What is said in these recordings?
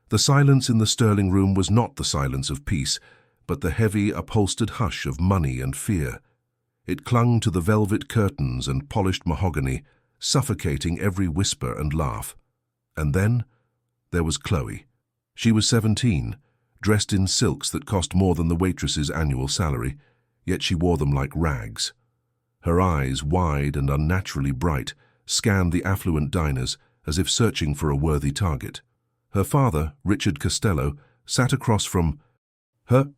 The silence in the Sterling room was not the silence of peace, but the heavy, upholstered hush of money and fear. It clung to the velvet curtains and polished mahogany, suffocating every whisper and laugh. And then there was Chloe. She was 17, dressed in silks that cost more than the waitress's annual salary, yet she wore them like rags. Her eyes, wide and unnaturally bright, scanned the affluent diners as if searching for a worthy target. Her father, Richard Costello, sat across from her.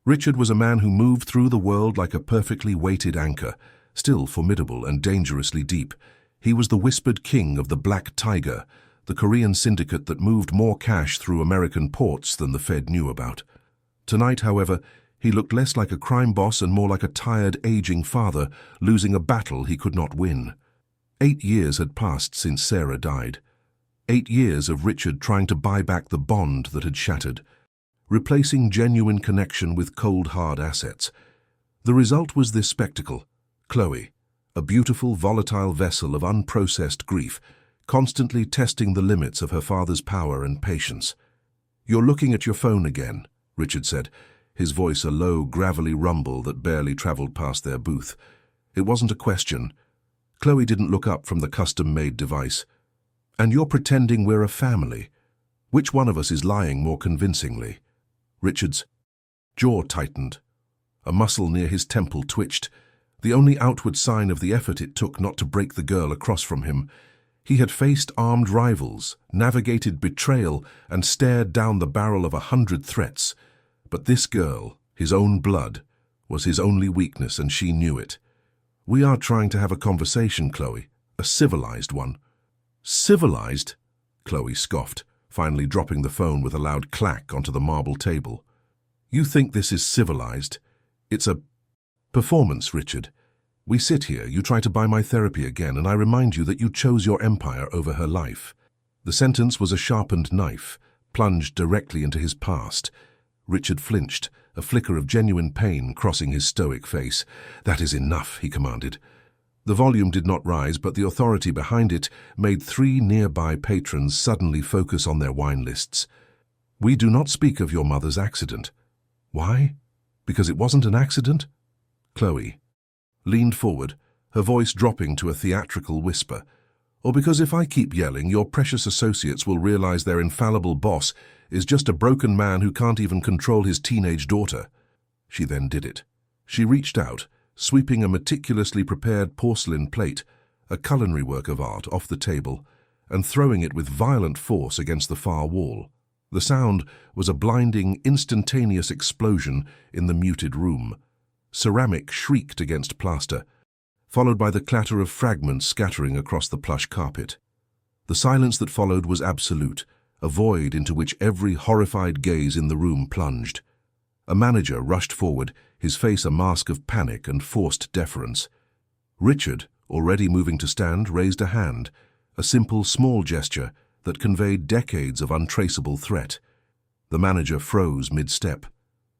Richard was a man who moved through the world like a perfectly weighted anchor, still formidable and dangerously deep. He was the whispered king of the Black Tiger, the Korean syndicate that moved more cash through American ports than the Fed knew about. Tonight, however, he looked less like a crime boss and more like a tired, aging father losing a battle he could not win. 8 years had passed since Sarah died. 8 years of Richard trying to buy back the bond that had shattered, replacing genuine connection with cold, hard assets. The result was this spectacle: Chloe, a beautiful, volatile vessel of unprocessed grief, constantly testing the limits of her father's power and patience. "You're looking at your phone again," Richard said, his voice a low, gravelly rumble that barely travelled past their booth. It wasn't a question. Chloe didn't look up from the custom-made device. "And you're pretending we're a family. Which one of us is lying more convincingly?" Richard's jaw tightened. A muscle near his temple twitched, the only outward sign of the effort it took not to break the girl across from him. He had faced armed rivals, navigated betrayal, and stared down the barrel of 100 threats. But this girl, his own blood, was his only weakness, and she knew it. "We are trying to have a conversation, Chloe, a civilized one." "Civilized?" Chloe scoffed, finally dropping the phone with a loud clack onto the marble table. "You think this is civilized? It's a performance, Richard. We sit here, you try to buy my therapy again, and I remind you that you chose your empire over her life." The sentence was a sharpened knife, plunged directly into his past. Richard flinched, a flicker of genuine pain crossing his stoic face. "That is enough," he commanded. The volume did not rise, but the authority behind it made 3 nearby patrons suddenly focus on their wine lists. "We do not speak of your mother's accident." "Why? Because it wasn't an accident?" Chloe leaned forward, her voice dropping to a theatrical whisper. "Or because if I keep yelling, your precious associates will realize their infallible boss is just a broken man who can't even control his teenage daughter." She then did it. She reached out, sweeping a meticulously prepared porcelain plate, a culinary work of art, off the table, and throwing it with violent force against the far wall. The sound was a blinding, instantaneous explosion in the muted room. Ceramic shrieked against plaster, followed by the clatter of fragments scattering across the plush carpet. The silence that followed was absolute, a void into which every horrified gaze in the room plunged. A manager rushed forward, his face a mask of panic and forced deference. Richard, already moving to stand, raised a hand, a simple, small gesture that conveyed decades of untraceable threat. The manager froze mid-step.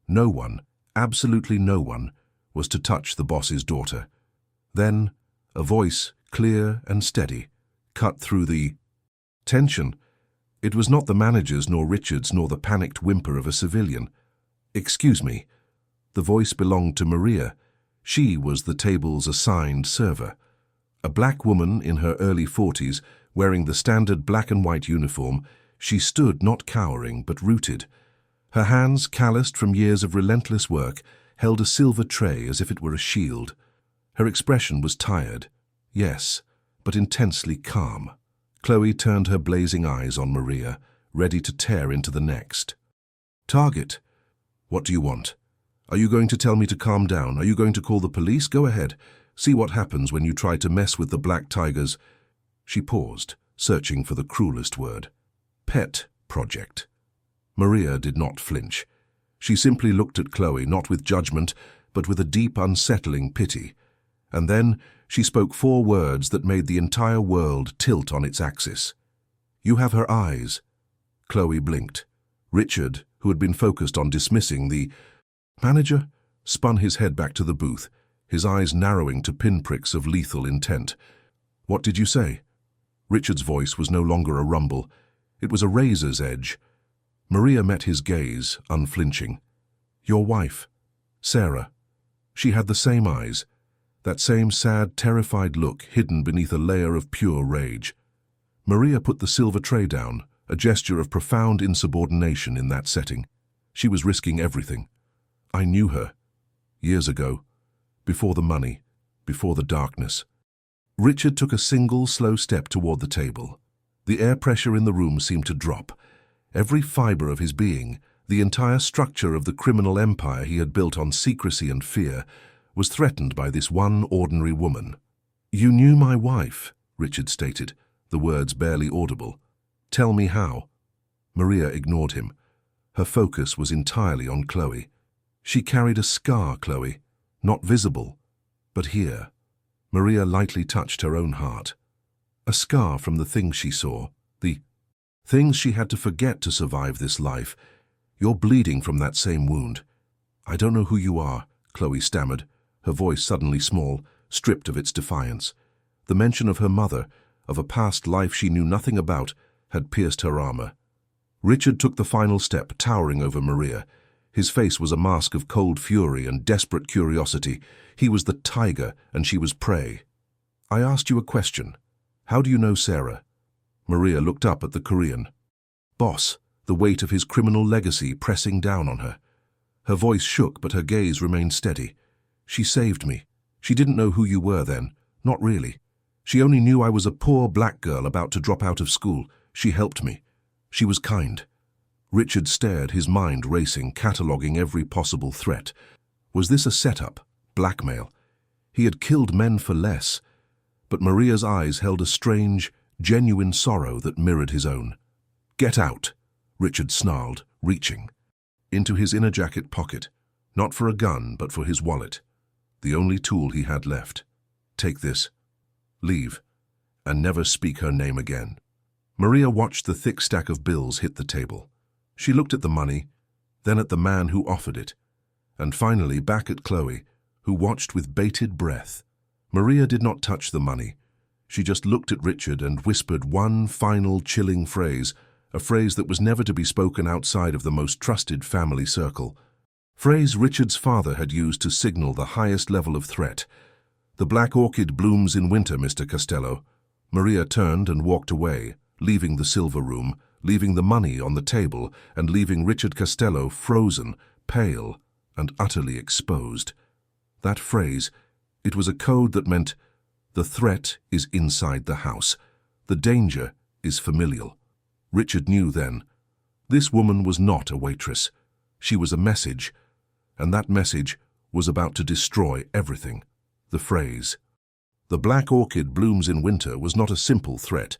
No one, absolutely no one, was to touch the boss's daughter. Then, a voice, clear and steady, cut through the tension. It was not the manager's nor Richard's nor the panicked whimper of a civilian. "Excuse me." The voice belonged to Maria. She was the table's assigned server. A black woman in her early 40s, wearing the standard black and white uniform, she stood not cowering but rooted. Her hands, calloused from years of relentless work, held a silver tray as if it were a shield. Her expression was tired, yes, but intensely calm. Chloe turned her blazing eyes on Maria, ready to tear into the next. "Target. What do you want? Are you going to tell me to calm down? Are you going to call the police? Go ahead. See what happens when you try to mess with the Black Tigers." She paused, searching for the cruelest word. "Pet project." Maria did not flinch. She simply looked at Chloe, not with judgment, but with a deep, unsettling pity. And then she spoke 4 words that made the entire world tilt on its axis. "You have her eyes." Chloe blinked. Richard, who had been focused on dismissing the manager, spun his head back to the booth, his eyes narrowing to pinpricks of lethal intent. "What did you say?" Richard's voice was no longer a rumble. It was a razor's edge. Maria met his gaze, unflinching. Your wife, Sarah. She had the same eyes, that same sad, terrified look hidden beneath a layer of pure rage. Maria put the silver tray down, a gesture of profound insubordination in that setting. She was risking everything. I knew her. Years ago. Before the money. Before the darkness. Richard took a single, slow step toward the table. The air pressure in the room seemed to drop. Every fiber of his being, the entire structure of the criminal empire he had built on secrecy and fear, was threatened by this one ordinary woman. You knew my wife, Richard stated, the words barely audible. Tell me how. Maria ignored him. Her focus was entirely on Chloe. She carried a scar, Chloe, not visible, but here. Maria lightly touched her own heart. A scar from the things she saw, the things she had to forget to survive this life. You're bleeding from that same wound. I don't know who you are, Chloe stammered, her voice suddenly small, stripped of its defiance. The mention of her mother, of a past life she knew nothing about, had pierced her armor. Richard took the final step, towering over Maria. His face was a mask of cold fury and desperate curiosity. He was the tiger, and she was prey. I asked you a question. How do you know Sarah? Maria looked up at the Korean. Boss, the weight of his criminal legacy pressing down on her. Her voice shook, but her gaze remained steady. She saved me. She didn't know who you were then. Not really. She only knew I was a poor black girl about to drop out of school. She helped me. She was kind. Richard stared, his mind racing, cataloguing every possible threat. Was this a setup? Blackmail? He had killed men for less. But Maria's eyes held a strange, genuine sorrow that mirrored his own. Get out, Richard snarled, reaching into his inner jacket pocket, not for a gun, but for his wallet, the only tool he had left. Take this. Leave, and never speak her name again. Maria watched the thick stack of bills hit the table. She looked at the money, then at the man who offered it, and finally back at Chloe, who watched with bated breath. Maria did not touch the money. She just looked at Richard and whispered one final chilling phrase, a phrase that was never to be spoken outside of the most trusted family circle. Phrase Richard's father had used to signal the highest level of threat. The black orchid blooms in winter, Mr. Costello. Maria turned and walked away, leaving the silver room, leaving the money on the table, and leaving Richard Costello frozen, pale, and utterly exposed. That phrase, it was a code that meant, the threat is inside the house. The danger is familial. Richard knew then. This woman was not a waitress. She was a message, and that message was about to destroy everything. The phrase, "The black orchid blooms in winter," was not a simple threat.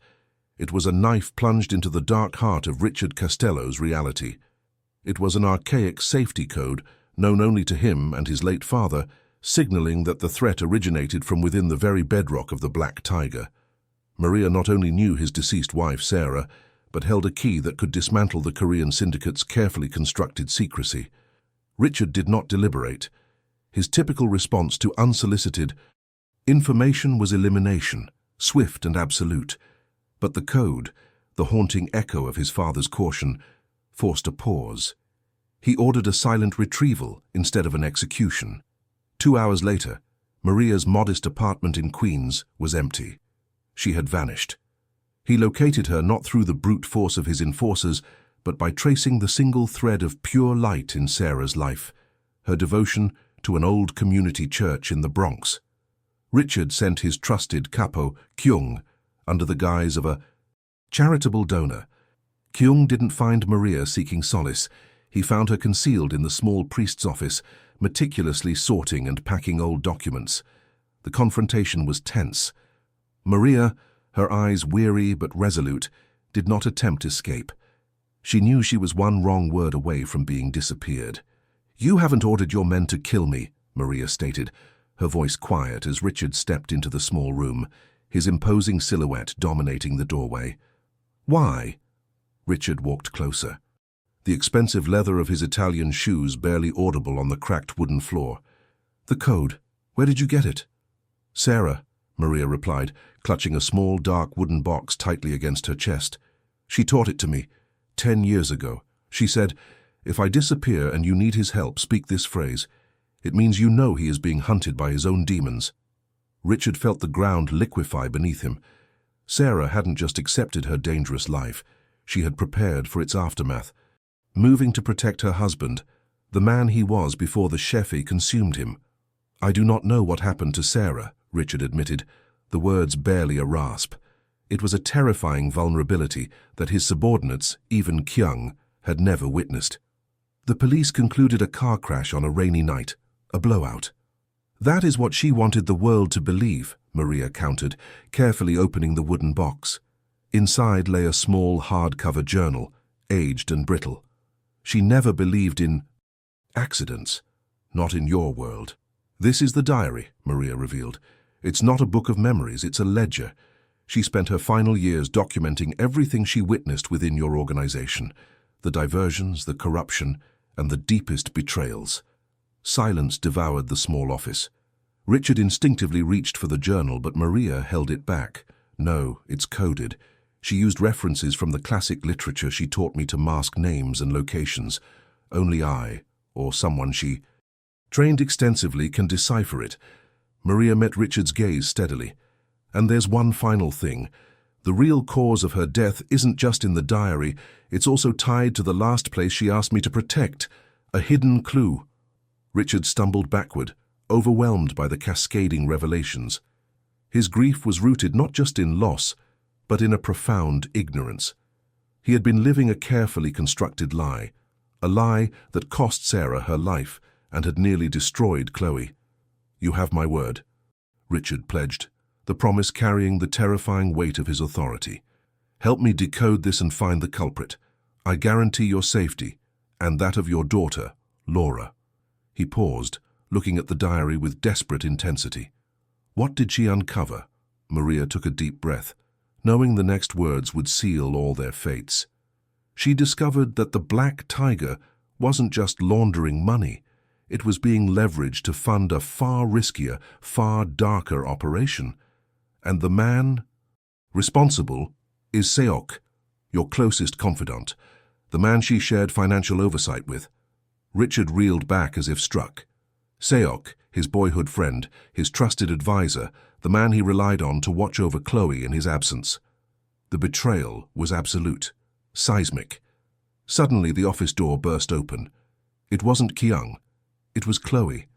It was a knife plunged into the dark heart of Richard Costello's reality. It was an archaic safety code, known only to him and his late father, signaling that the threat originated from within the very bedrock of the Black Tiger. Maria not only knew his deceased wife, Sarah, but held a key that could dismantle the Korean syndicate's carefully constructed secrecy. Richard did not deliberate. His typical response to unsolicited information was elimination, swift and absolute. But the code, the haunting echo of his father's caution, forced a pause. He ordered a silent retrieval instead of an execution. 2 hours later, Maria's modest apartment in Queens was empty. She had vanished. He located her not through the brute force of his enforcers, but by tracing the single thread of pure light in Sarah's life, her devotion to an old community church in the Bronx. Richard sent his trusted capo, Kyung, under the guise of a charitable donor. Kyung didn't find Maria seeking solace. He found her concealed in the small priest's office, meticulously sorting and packing old documents. The confrontation was tense. Maria, her eyes weary but resolute, did not attempt escape. She knew she was one wrong word away from being disappeared. "You haven't ordered your men to kill me," Maria stated, her voice quiet as Richard stepped into the small room, his imposing silhouette dominating the doorway. "Why?" Richard walked closer, the expensive leather of his Italian shoes barely audible on the cracked wooden floor. "The code. Where did you get it?" "Sarah," Maria replied, clutching a small, dark wooden box tightly against her chest. "She taught it to me 10 years ago. She said, "If I disappear and you need his help, speak this phrase. It means you know he is being hunted by his own demons." Richard felt the ground liquefy beneath him. Sarah hadn't just accepted her dangerous life. She had prepared for its aftermath. Moving to protect her husband, the man he was before the Shefi consumed him. "I do not know what happened to Sarah," Richard admitted, the words barely a rasp. It was a terrifying vulnerability that his subordinates, even Kyung, had never witnessed. The police concluded a car crash on a rainy night, a blowout. "That is what she wanted the world to believe," Maria countered, carefully opening the wooden box. Inside lay a small hardcover journal, aged and brittle. She never believed in accidents, not in your world. "This is the diary," Maria revealed. "It's not a book of memories, it's a ledger. She spent her final years documenting everything she witnessed within your organization, the diversions, the corruption, and the deepest betrayals." Silence devoured the small office. Richard instinctively reached for the journal, but Maria held it back. "No, it's coded. She used references from the classic literature she taught me to mask names and locations. Only I, or someone she trained extensively, can decipher it." Maria met Richard's gaze steadily. "And there's one final thing. The real cause of her death isn't just in the diary, it's also tied to the last place she asked me to protect, a hidden clue." Richard stumbled backward, overwhelmed by the cascading revelations. His grief was rooted not just in loss, but in a profound ignorance. He had been living a carefully constructed lie, a lie that cost Sarah her life and had nearly destroyed Chloe. "You have my word," Richard pledged, the promise carrying the terrifying weight of his authority. "Help me decode this and find the culprit. I guarantee your safety, and that of your daughter, Laura." He paused, looking at the diary with desperate intensity. What did she uncover? Maria took a deep breath, knowing the next words would seal all their fates. She discovered that the Black Tiger wasn't just laundering money. It was being leveraged to fund a far riskier, far darker operation. And the man responsible is Seok, your closest confidant, the man she shared financial oversight with. Richard reeled back as if struck. Seok, his boyhood friend, his trusted advisor, the man he relied on to watch over Chloe in his absence. The betrayal was absolute, seismic. Suddenly the office door burst open. It wasn't Kyung. It was Chloe.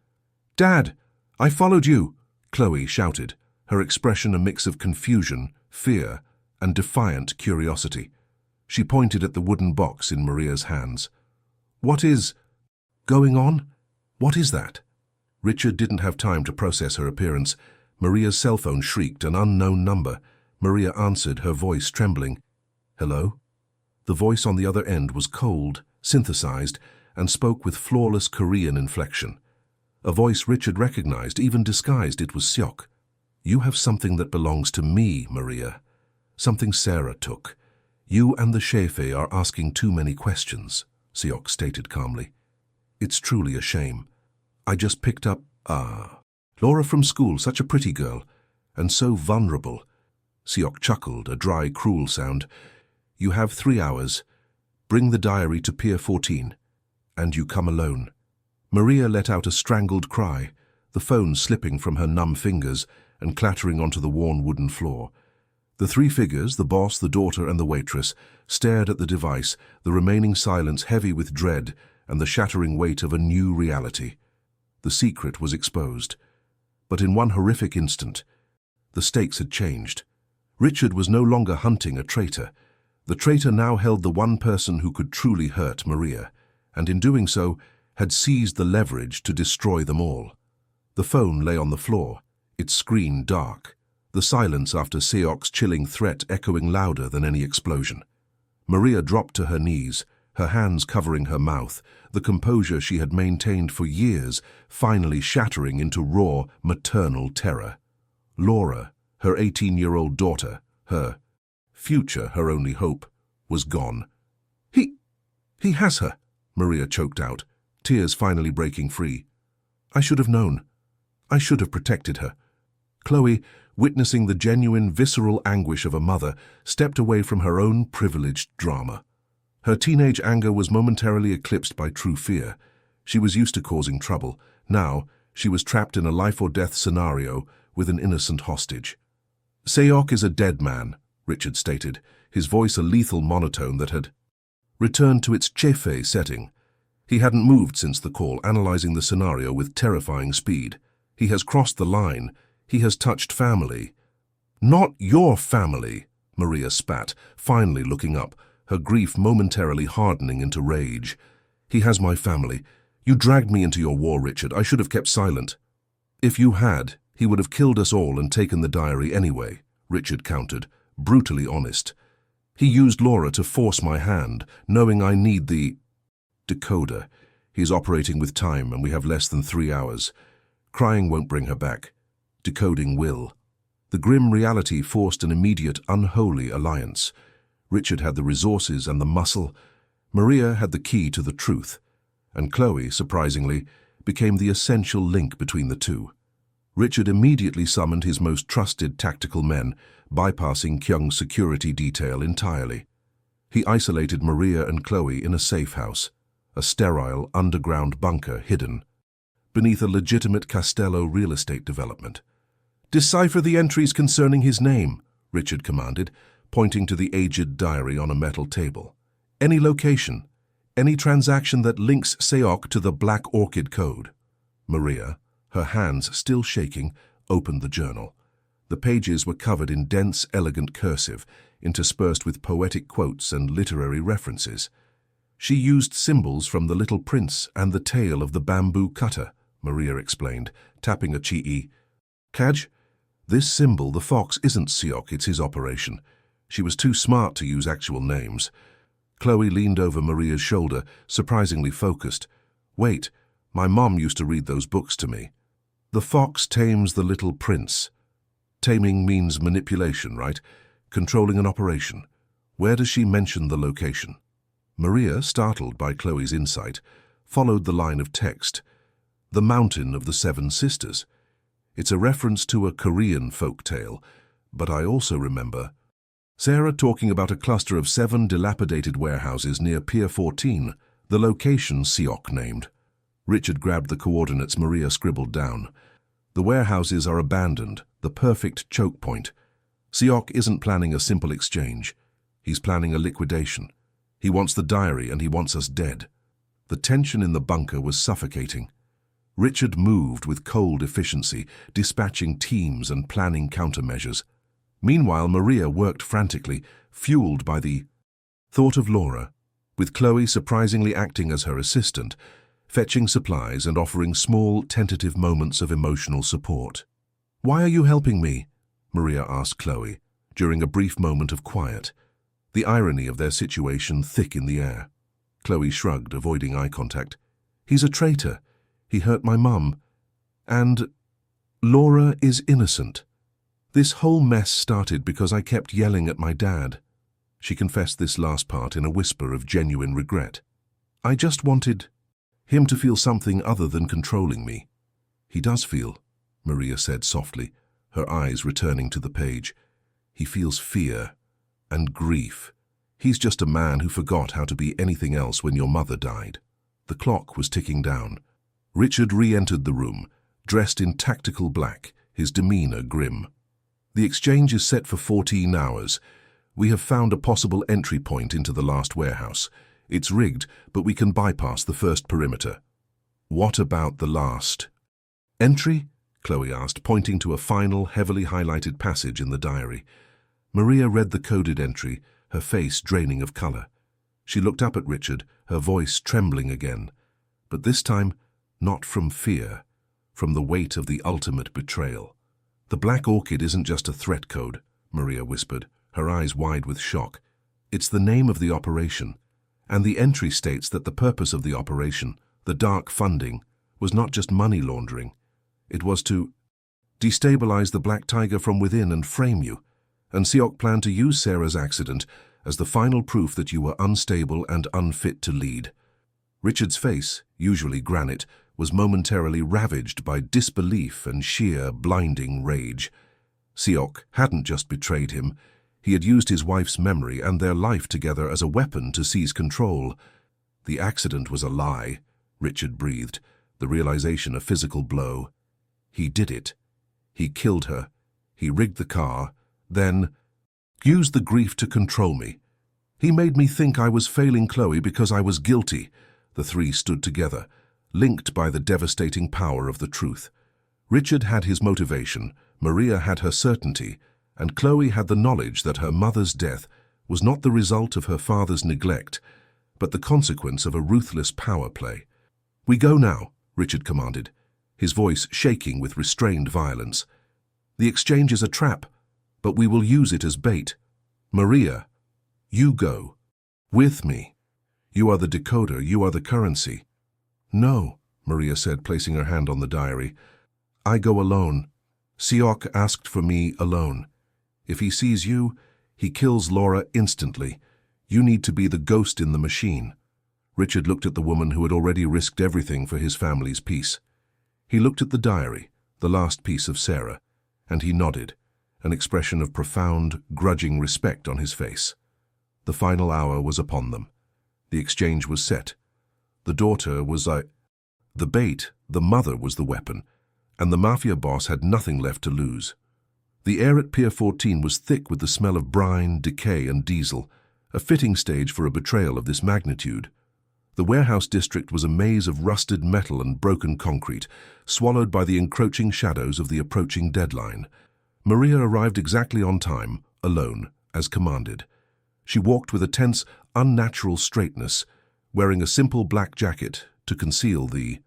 "Dad, I followed you," Chloe shouted, her expression a mix of confusion, fear, and defiant curiosity. She pointed at the wooden box in Maria's hands. "What is going on? What is that?" Richard didn't have time to process her appearance. Maria's cell phone shrieked, an unknown number. Maria answered, her voice trembling. "Hello?" The voice on the other end was cold, synthesized, and spoke with flawless Korean inflection. A voice Richard recognized, even disguised. It was Seok. "You have something that belongs to me, Maria. Something Sarah took. You and the Shefe are asking too many questions," Seok stated calmly. "It's truly a shame. I just picked up, Laura from school, such a pretty girl, and so vulnerable." Seok chuckled, a dry, cruel sound. "You have 3 hours. Bring the diary to Pier 14, and you come alone." Maria let out a strangled cry, the phone slipping from her numb fingers and clattering onto the worn wooden floor. The three figures, the boss, the daughter, and the waitress, stared at the device, the remaining silence heavy with dread and the shattering weight of a new reality. The secret was exposed. But in one horrific instant, the stakes had changed. Richard was no longer hunting a traitor. The traitor now held the one person who could truly hurt Maria, and in doing so, had seized the leverage to destroy them all. The phone lay on the floor, its screen dark, the silence after Seok's chilling threat echoing louder than any explosion. Maria dropped to her knees, her hands covering her mouth, the composure she had maintained for years finally shattering into raw, maternal terror. Laura, her 18-year-old daughter, her future, her only hope, was gone. He has her," Maria choked out, tears finally breaking free. "I should have known. I should have protected her." Chloe, witnessing the genuine, visceral anguish of a mother, stepped away from her own privileged drama. Her teenage anger was momentarily eclipsed by true fear. She was used to causing trouble. Now, she was trapped in a life-or-death scenario with an innocent hostage. "Seok is a dead man," Richard stated, his voice a lethal monotone that had returned to its chefe setting. He hadn't moved since the call, analyzing the scenario with terrifying speed. "He has crossed the line. He has touched family." "Not your family," Maria spat, finally looking up, her grief momentarily hardening into rage. "He has my family. You dragged me into your war, Richard. I should have kept silent." "If you had, he would have killed us all and taken the diary anyway," Richard countered, brutally honest. "He used Laura to force my hand, knowing I need the decoder. He's operating with time and we have less than 3 hours. Crying won't bring her back. Decoding will." The grim reality forced an immediate, unholy alliance. Richard had the resources and the muscle. Maria had the key to the truth. And Chloe, surprisingly, became the essential link between the two. Richard immediately summoned his most trusted tactical men, bypassing Kyung's security detail entirely. He isolated Maria and Chloe in a safe house, a sterile underground bunker hidden beneath a legitimate Castello real estate development. "Decipher the entries concerning his name," Richard commanded, pointing to the aged diary on a metal table. "Any location, any transaction that links Seok to the Black Orchid Code." Maria, her hands still shaking, opened the journal. The pages were covered in dense, elegant cursive, interspersed with poetic quotes and literary references. "She used symbols from The Little Prince and the tale of the bamboo cutter," Maria explained, tapping a chi. "Kaj, this symbol, the fox, isn't Seok, it's his operation. She was too smart to use actual names." Chloe leaned over Maria's shoulder, surprisingly focused. "Wait, my mom used to read those books to me. The fox tames the little prince. Taming means manipulation, right? Controlling an operation. Where does she mention the location?" Maria, startled by Chloe's insight, followed the line of text. "The Mountain of the Seven Sisters. It's a reference to a Korean folk tale, but I also remember Sarah talking about a cluster of 7 dilapidated warehouses near Pier 14, the location Seok named." Richard grabbed the coordinates Maria scribbled down. "The warehouses are abandoned, the perfect choke point. Seok isn't planning a simple exchange. He's planning a liquidation. He wants the diary and he wants us dead." The tension in the bunker was suffocating. Richard moved with cold efficiency, dispatching teams and planning countermeasures. Meanwhile, Maria worked frantically, fueled by the thought of Laura, with Chloe surprisingly acting as her assistant, fetching supplies and offering small, tentative moments of emotional support. "Why are you helping me?" Maria asked Chloe, during a brief moment of quiet, the irony of their situation thick in the air. Chloe shrugged, avoiding eye contact. "He's a traitor. He hurt my mum. And Laura is innocent. This whole mess started because I kept yelling at my dad." She confessed this last part in a whisper of genuine regret. "I just wanted him to feel something other than controlling me." "He does feel," Maria said softly, her eyes returning to the page. "He feels fear and grief. He's just a man who forgot how to be anything else when your mother died." The clock was ticking down. Richard re-entered the room, dressed in tactical black, his demeanor grim. "The exchange is set for 14 hours. We have found a possible entry point into the last warehouse. It's rigged, but we can bypass the first perimeter." "What about the last entry?" Chloe asked, pointing to a final, heavily highlighted passage in the diary. Maria read the coded entry, her face draining of color. She looked up at Richard, her voice trembling again. But this time, not from fear, from the weight of the ultimate betrayal. "The Black Orchid isn't just a threat code," Maria whispered, her eyes wide with shock. "It's the name of the operation, and the entry states that the purpose of the operation, the dark funding, was not just money laundering. It was to destabilize the Black Tiger from within and frame you, and Seok planned to use Sarah's accident as the final proof that you were unstable and unfit to lead." Richard's face, usually granite, was momentarily ravaged by disbelief and sheer, blinding rage. Seok hadn't just betrayed him, He had used his wife's memory and their life together as a weapon to seize control. The accident was a lie, Richard breathed, the realization a physical blow. He did it. He killed her. He rigged the car, then used the grief to control me. He made me think I was failing Chloe because I was guilty. The three stood together, linked by the devastating power of the truth. Richard had his motivation, Maria had her certainty, and Chloe had the knowledge that her mother's death was not the result of her father's neglect, but the consequence of a ruthless power play. "We go now," Richard commanded, his voice shaking with restrained violence. "The exchange is a trap, but we will use it as bait. Maria, you go. With me. You are the decoder, you are the currency." "No," Maria said, placing her hand on the diary. "I go alone. Siok asked for me alone. If he sees you, he kills Laura instantly. You need to be the ghost in the machine." Richard looked at the woman who had already risked everything for his family's peace. He looked at the diary, the last piece of Sarah, and he nodded, an expression of profound, grudging respect on his face. The final hour was upon them. The exchange was set. The daughter was the bait, the mother was the weapon, and the Mafia boss had nothing left to lose. The air at Pier 14 was thick with the smell of brine, decay, and diesel, a fitting stage for a betrayal of this magnitude. The warehouse district was a maze of rusted metal and broken concrete, swallowed by the encroaching shadows of the approaching deadline. Maria arrived exactly on time, alone, as commanded. She walked with a tense, unnatural straightness, wearing a simple black jacket to conceal the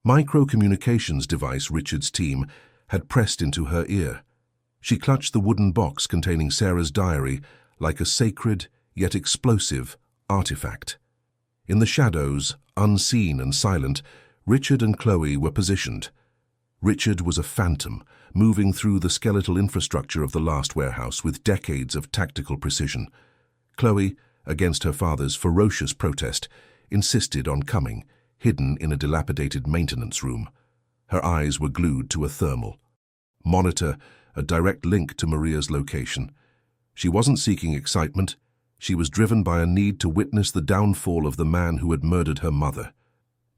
micro-communications device Richard's team had pressed into her ear. She clutched the wooden box containing Sarah's diary like a sacred, yet explosive, artifact. In the shadows, unseen and silent, Richard and Chloe were positioned. Richard was a phantom, moving through the skeletal infrastructure of the last warehouse with decades of tactical precision. Chloe, against her father's ferocious protest, insisted on coming, hidden in a dilapidated maintenance room. Her eyes were glued to a thermal monitor, a direct link to Maria's location. She wasn't seeking excitement. She was driven by a need to witness the downfall of the man who had murdered her mother.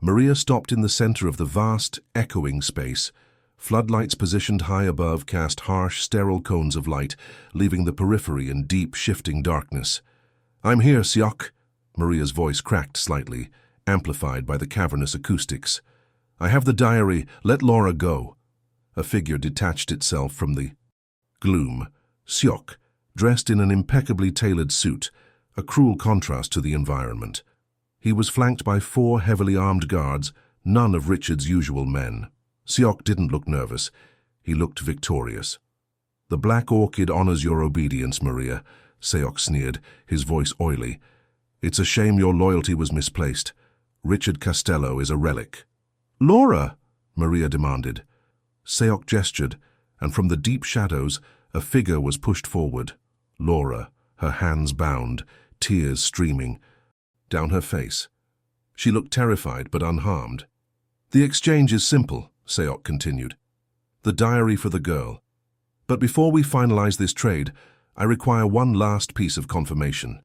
Maria stopped in the center of the vast, echoing space. Floodlights positioned high above cast harsh, sterile cones of light, leaving the periphery in deep, shifting darkness. "I'm here, Siok." Maria's voice cracked slightly, amplified by the cavernous acoustics. "I have the diary. Let Laura go." A figure detached itself from the gloom. Siok, dressed in an impeccably tailored suit, a cruel contrast to the environment. He was flanked by 4 heavily armed guards, none of Richard's usual men. Siok didn't look nervous. He looked victorious. "The Black Orchid honors your obedience, Maria," Siok sneered, his voice oily. "It's a shame your loyalty was misplaced. Richard Costello is a relic." "Laura!" Maria demanded. Siok gestured, and from the deep shadows, a figure was pushed forward. Laura, her hands bound, tears streaming down her face. She looked terrified but unharmed. "The exchange is simple," Siok continued. "The diary for the girl. But before we finalize this trade, I require one last piece of confirmation."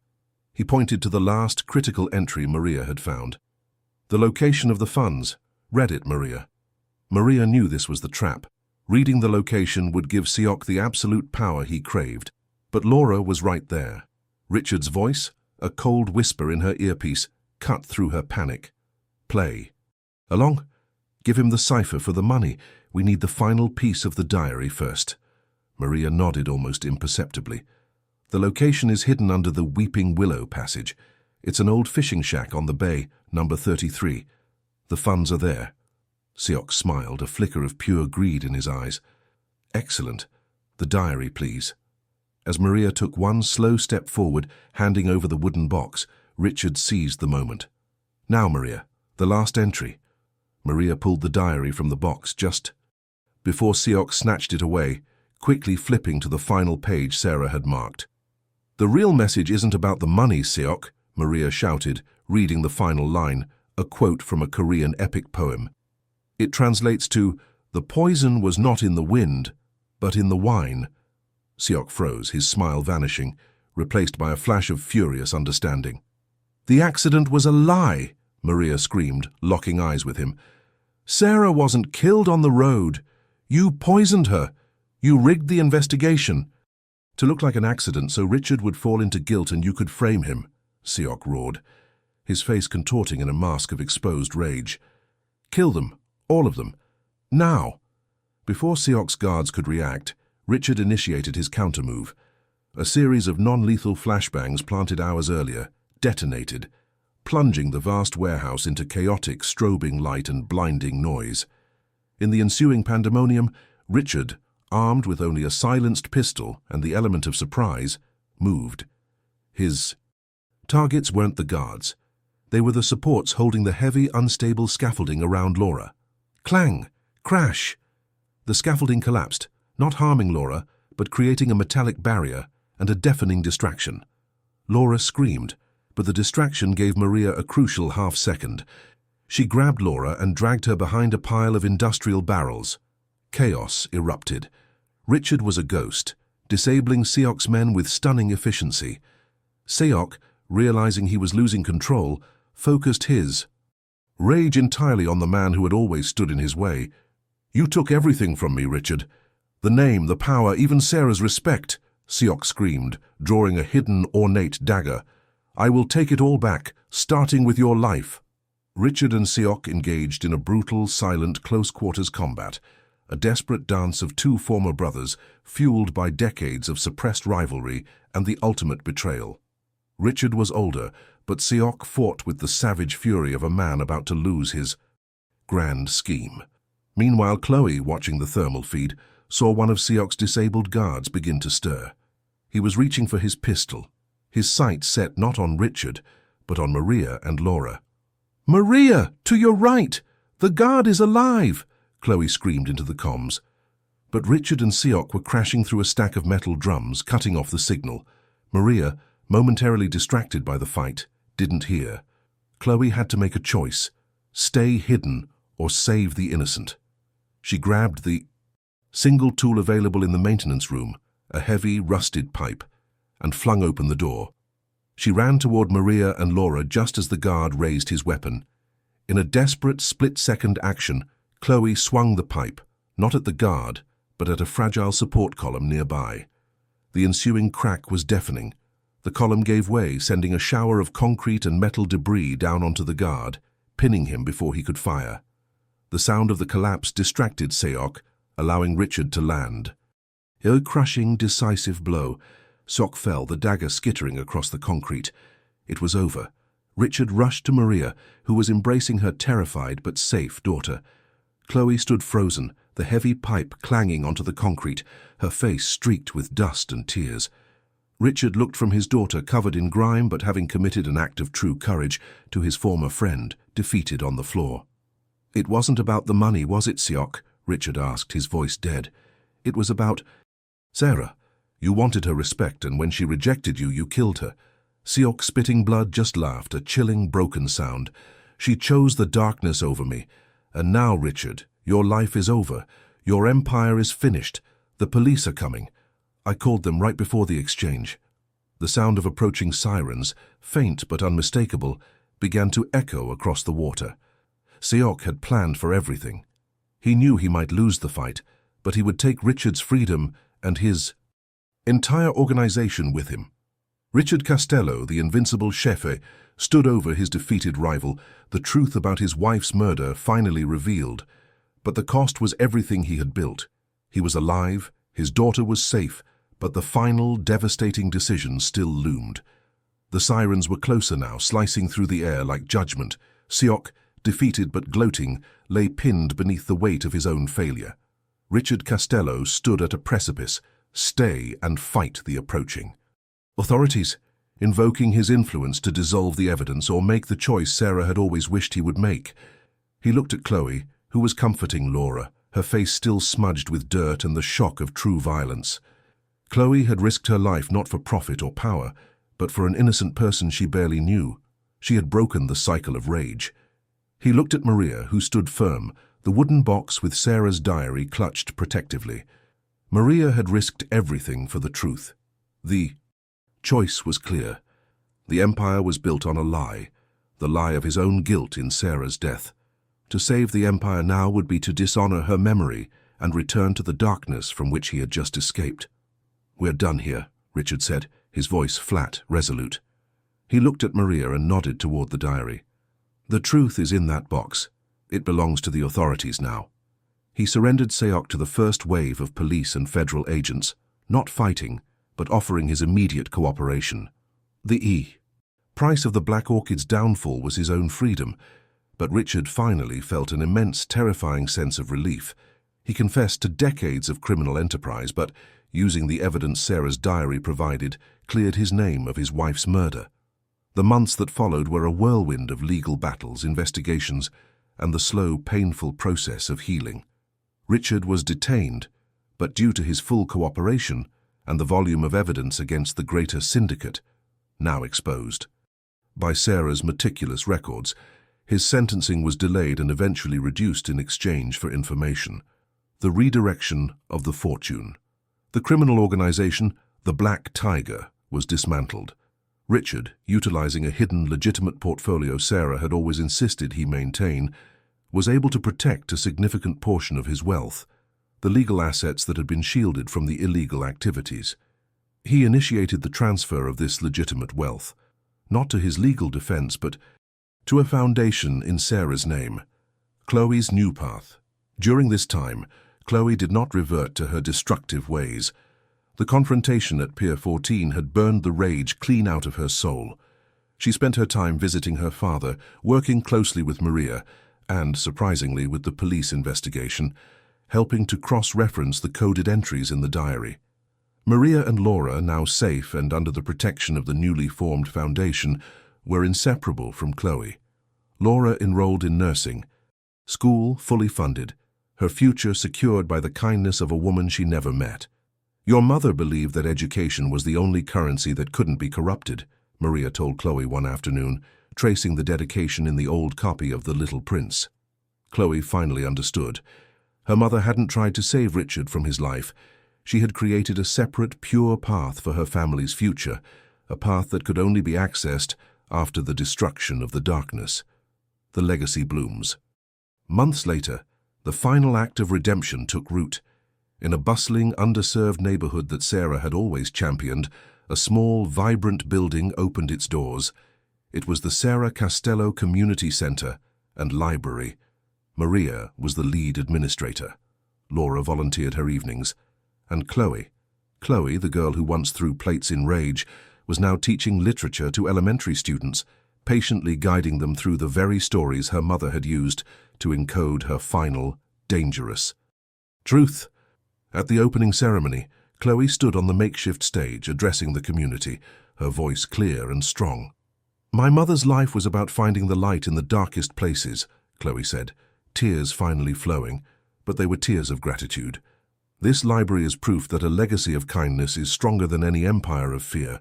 He pointed to the last critical entry Maria had found. "The location of the funds. Read it, Maria." Maria knew this was the trap. Reading the location would give Siok the absolute power he craved. But Laura was right there. Richard's voice, a cold whisper in her earpiece, cut through her panic. "Play. Along? Give him the cipher for the money. We need the final piece of the diary first." Maria nodded almost imperceptibly. "The location is hidden under the Weeping Willow passage. It's an old fishing shack on the bay, number 33. The funds are there." Siok smiled, a flicker of pure greed in his eyes. "Excellent. The diary, please." As Maria took one slow step forward, handing over the wooden box, Richard seized the moment. "Now, Maria, the last entry." Maria pulled the diary from the box just before Siok snatched it away, quickly flipping to the final page Sarah had marked. "The real message isn't about the money, Siok," Maria shouted, reading the final line, a quote from a Korean epic poem. It translates to, "The poison was not in the wind, but in the wine." Siok froze, his smile vanishing, replaced by a flash of furious understanding. "The accident was a lie," Maria screamed, locking eyes with him. "Sarah wasn't killed on the road. You poisoned her. You rigged the investigation." "To look like an accident so Richard would fall into guilt and you could frame him," Siok roared, his face contorting in a mask of exposed rage. "Kill them, all of them, now." Before Siok's guards could react, Richard initiated his countermove. A series of non-lethal flashbangs planted hours earlier detonated, plunging the vast warehouse into chaotic, strobing light and blinding noise. In the ensuing pandemonium, Richard, armed with only a silenced pistol and the element of surprise, moved. His targets weren't the guards. They were the supports holding the heavy, unstable scaffolding around Laura. Clang! Crash! The scaffolding collapsed, not harming Laura, but creating a metallic barrier and a deafening distraction. Laura screamed, but the distraction gave Maria a crucial half-second. She grabbed Laura and dragged her behind a pile of industrial barrels. Chaos erupted. Richard was a ghost, disabling Siok's men with stunning efficiency. Siok, realizing he was losing control, focused his rage entirely on the man who had always stood in his way. "You took everything from me, Richard. The name, the power, even Sarah's respect," Siok screamed, drawing a hidden, ornate dagger. "I will take it all back, starting with your life." Richard and Siok engaged in a brutal, silent, close-quarters combat, a desperate dance of two former brothers, fueled by decades of suppressed rivalry and the ultimate betrayal. Richard was older, but Siok fought with the savage fury of a man about to lose his grand scheme. Meanwhile, Chloe, watching the thermal feed, saw one of Siok's disabled guards begin to stir. He was reaching for his pistol, his sight set not on Richard, but on Maria and Laura. "Maria, to your right! The guard is alive!" Chloe screamed into the comms. But Richard and Siok were crashing through a stack of metal drums, cutting off the signal. Maria, momentarily distracted by the fight, didn't hear. Chloe had to make a choice: stay hidden or save the innocent. She grabbed the single tool available in the maintenance room, a heavy, rusted pipe, and flung open the door. She ran toward Maria and Laura just as the guard raised his weapon. In a desperate split-second action, Chloe swung the pipe, not at the guard, but at a fragile support column nearby. The ensuing crack was deafening. The column gave way, sending a shower of concrete and metal debris down onto the guard, pinning him before he could fire. The sound of the collapse distracted Siok, allowing Richard to land. A crushing, decisive blow. Siok fell, the dagger skittering across the concrete. It was over. Richard rushed to Maria, who was embracing her terrified but safe daughter. Chloe stood frozen, the heavy pipe clanging onto the concrete, her face streaked with dust and tears. Richard looked from his daughter, covered in grime but having committed an act of true courage, to his former friend, defeated on the floor. "It wasn't about the money, was it, Siok?" Richard asked, his voice dead. "It was about Sarah. You wanted her respect, and when she rejected you, you killed her." Siok, spitting blood, just laughed, a chilling, broken sound. "She chose the darkness over me. And now, Richard, your life is over. Your empire is finished. The police are coming. I called them right before the exchange." The sound of approaching sirens, faint but unmistakable, began to echo across the water. Siok had planned for everything. He knew he might lose the fight, but he would take Richard's freedom and his entire organization with him. Richard Costello, the invincible chefe, stood over his defeated rival, the truth about his wife's murder finally revealed. But the cost was everything he had built. He was alive, his daughter was safe, but the final, devastating decision still loomed. The sirens were closer now, slicing through the air like judgment. Siok, defeated but gloating, lay pinned beneath the weight of his own failure. Richard Costello stood at a precipice, stay and fight the approaching. Authorities, invoking his influence to dissolve the evidence or make the choice Sarah had always wished he would make. He looked at Chloe, who was comforting Laura, her face still smudged with dirt and the shock of true violence. Chloe had risked her life not for profit or power, but for an innocent person she barely knew. She had broken the cycle of rage. He looked at Maria, who stood firm, the wooden box with Sarah's diary clutched protectively. Maria had risked everything for the truth. The choice was clear. The empire was built on a lie, the lie of his own guilt in Sarah's death. To save the empire now would be to dishonor her memory and return to the darkness from which he had just escaped. "We're done here," Richard said, his voice flat, resolute. He looked at Maria and nodded toward the diary. "The truth is in that box. It belongs to the authorities now." He surrendered Seok to the first wave of police and federal agents, not fighting, but offering his immediate cooperation. The price of the Black Orchid's downfall was his own freedom, but Richard finally felt an immense, terrifying sense of relief. He confessed to decades of criminal enterprise, but, using the evidence Sarah's diary provided, cleared his name of his wife's murder. The months that followed were a whirlwind of legal battles, investigations, and the slow, painful process of healing. Richard was detained, but due to his full cooperation and the volume of evidence against the greater syndicate, now exposed by Sarah's meticulous records, his sentencing was delayed and eventually reduced in exchange for information. The redirection of the fortune. The criminal organization, the Black Tiger, was dismantled. Richard, utilizing a hidden, legitimate portfolio Sarah had always insisted he maintain, was able to protect a significant portion of his wealth, the legal assets that had been shielded from the illegal activities. He initiated the transfer of this legitimate wealth, not to his legal defense, but to a foundation in Sarah's name, Chloe's New Path. During this time, Chloe did not revert to her destructive ways. The confrontation at Pier 14 had burned the rage clean out of her soul. She spent her time visiting her father, working closely with Maria, and, surprisingly, with the police investigation, helping to cross-reference the coded entries in the diary. Maria and Laura, now safe and under the protection of the newly formed foundation, were inseparable from Chloe. Laura enrolled in nursing, school fully funded, her future secured by the kindness of a woman she never met. "Your mother believed that education was the only currency that couldn't be corrupted," Maria told Chloe one afternoon, tracing the dedication in the old copy of The Little Prince. Chloe finally understood. Her mother hadn't tried to save Richard from his life. She had created a separate, pure path for her family's future, a path that could only be accessed after the destruction of the darkness. The legacy blooms. Months later, the final act of redemption took root. In a bustling, underserved neighborhood that Sarah had always championed, a small, vibrant building opened its doors. It was the Sarah Castello Community Center and Library. Maria was the lead administrator. Laura volunteered her evenings. And Chloe, the girl who once threw plates in rage, was now teaching literature to elementary students, patiently guiding them through the very stories her mother had used to encode her final, dangerous truth. At the opening ceremony, Chloe stood on the makeshift stage, addressing the community, her voice clear and strong. "My mother's life was about finding the light in the darkest places," Chloe said, tears finally flowing, but they were tears of gratitude. "This library is proof that a legacy of kindness is stronger than any empire of fear."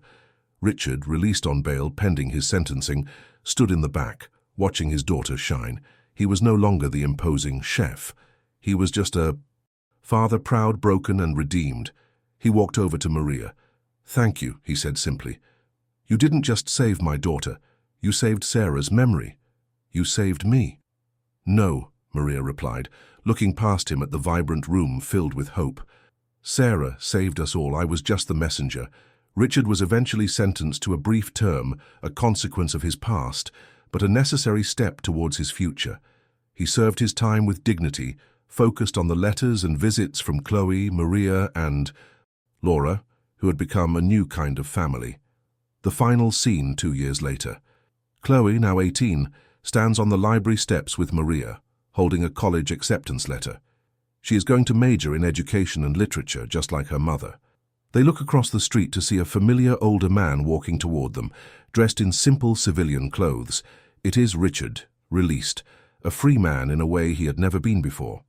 Richard, released on bail pending his sentencing, stood in the back, watching his daughter shine. He was no longer the imposing chef. He was just a father, proud, broken, and redeemed. He walked over to Maria. "Thank you," he said simply. "You didn't just save my daughter. You saved Sarah's memory. You saved me." "No," Maria replied, looking past him at the vibrant room filled with hope. "Sarah saved us all. I was just the messenger." Richard was eventually sentenced to a brief term, a consequence of his past, but a necessary step towards his future. He served his time with dignity, focused on the letters and visits from Chloe, Maria, and Laura, who had become a new kind of family. The final scene 2 years later. Chloe, now 18, stands on the library steps with Maria, holding a college acceptance letter. She is going to major in education and literature, just like her mother. They look across the street to see a familiar older man walking toward them, dressed in simple civilian clothes. It is Richard, released, a free man in a way he had never been before.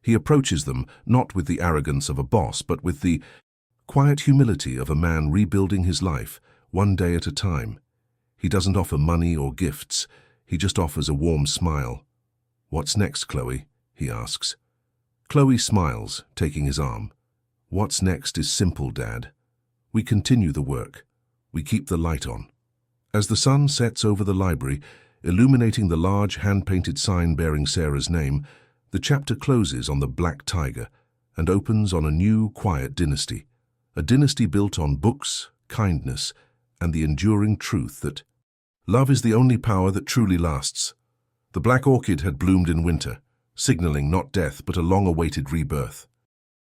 He approaches them, not with the arrogance of a boss, but with the quiet humility of a man rebuilding his life, one day at a time. He doesn't offer money or gifts. He just offers a warm smile. "What's next, Chloe?" he asks. Chloe smiles, taking his arm. What's next is simple, Dad. We continue the work. We keep the light on. As the sun sets over the library, illuminating the large hand-painted sign bearing Sarah's name, the chapter closes on the Black Tiger and opens on a new, quiet dynasty. A dynasty built on books, kindness, and the enduring truth that love is the only power that truly lasts. The black orchid had bloomed in winter, signaling not death but a long-awaited rebirth.